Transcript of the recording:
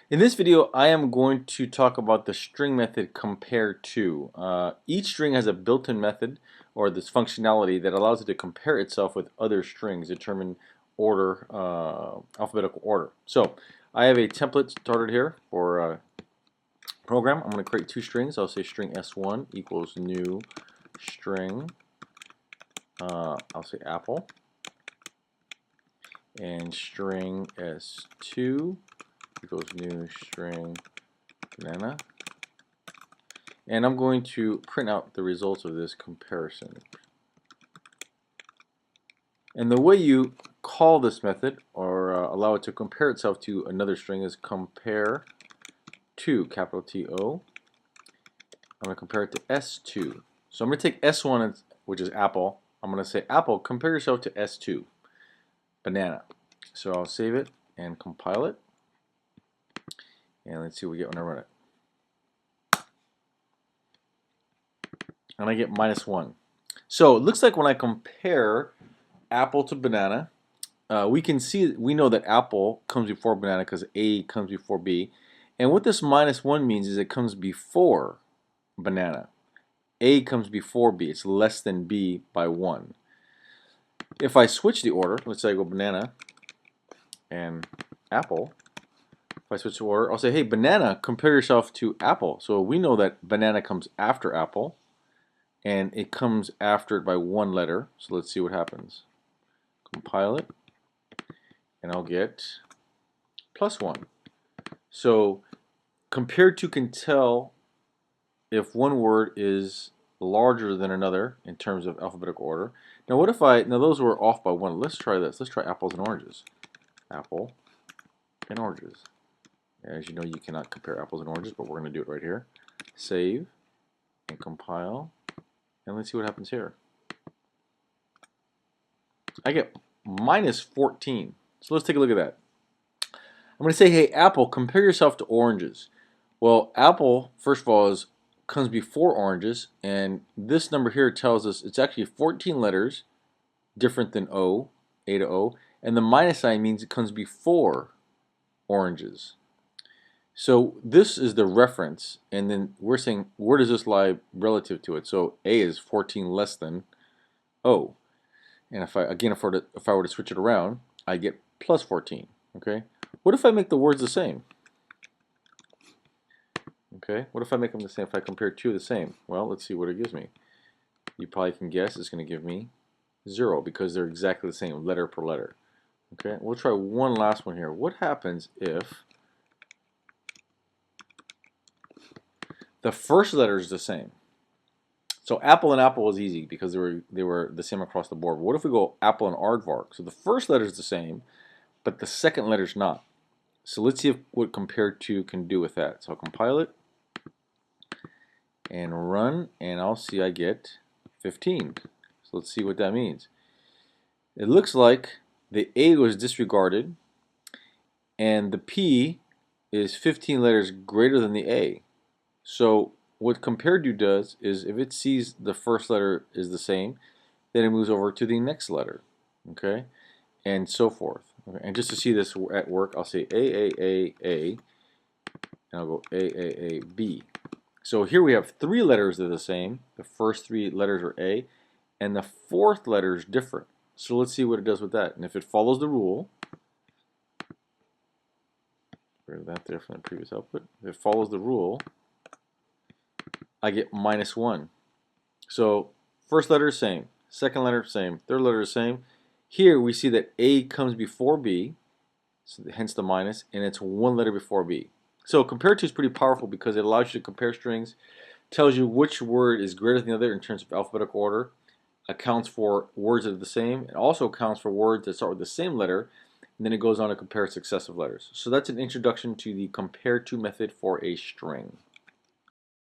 In this video, I am going to talk about the string method compareTo. Each string has a built-in method or this functionality that allows it to compare itself with other strings, determine order, alphabetical order. So I have a template started here for a program. I'm going to create two strings. I'll say string S1 equals new string. I'll say apple, and string S2 equals new string banana, and I'm going to print out the results of this comparison. And the way you call this method or allow it to compare itself to another string is compareTo, capital T-O. I'm going to compare it to S2. So I'm going to take S1, which is apple. I'm going to say apple, compare yourself to S2, banana. So I'll save it and compile it. And let's see what we get when I run it. And I get -1. So it looks like when I compare apple to banana, we know that apple comes before banana because A comes before B. And what this -1 means is it comes before banana. A comes before B. It's less than B by 1. If I switch the order, let's say I go banana and apple. If I switch the order, I'll say, hey, banana, compare yourself to apple. So we know that banana comes after apple, and it comes after it by 1 letter. So let's see what happens. Compile it, and I'll get +1. So compareTo can tell if one word is larger than another in terms of alphabetical order. Now what if now those were off by 1. Let's try this. Let's try apples and oranges. Apple and oranges. As you know, you cannot compare apples and oranges, but we're going to do it right here. Save and compile, and let's see what happens here. I get -14. So let's take a look at that. I'm going to say, hey, apple, compare yourself to oranges. Well, apple, first of all, comes before oranges, and this number here tells us it's actually 14 letters different than O, A to O, and the minus sign means it comes before oranges. So this is the reference, and then we're saying where does this lie relative to it? So A is 14 less than O, and if I were to switch it around, I get +14. Okay. What if I make the words the same? Okay. What if I make them the same? If I compare two the same? Well, let's see what it gives me. You probably can guess it's going to give me 0 because they're exactly the same, letter per letter. Okay. We'll try one last one here. What happens if the first letter is the same? So apple and apple was easy because they were the same across the board. What if we go apple and aardvark? So the first letter is the same, but the second letter is not. So let's see what compareTo can do with that. So I'll compile it and run, and I'll see I get 15. So let's see what that means. It looks like the A was disregarded, and the P is 15 letters greater than the A. So what compareTo does is if it sees the first letter is the same, then it moves over to the next letter, okay, and so forth. Okay. And just to see this at work, I'll say A, and I'll go A, B. So here we have 3 letters that are the same. The first 3 letters are A, and the fourth letter is different. So let's see what it does with that. And if it follows the rule, rid of that there from the previous output. If it follows the rule, I get -1. So first letter is same, second letter same, third letter is same. Here we see that A comes before B, so hence the minus, and it's 1 letter before B. So compareTo is pretty powerful because it allows you to compare strings, tells you which word is greater than the other in terms of alphabetical order, accounts for words that are the same, it also accounts for words that start with the same letter, and then it goes on to compare successive letters. So that's an introduction to the compareTo method for a string.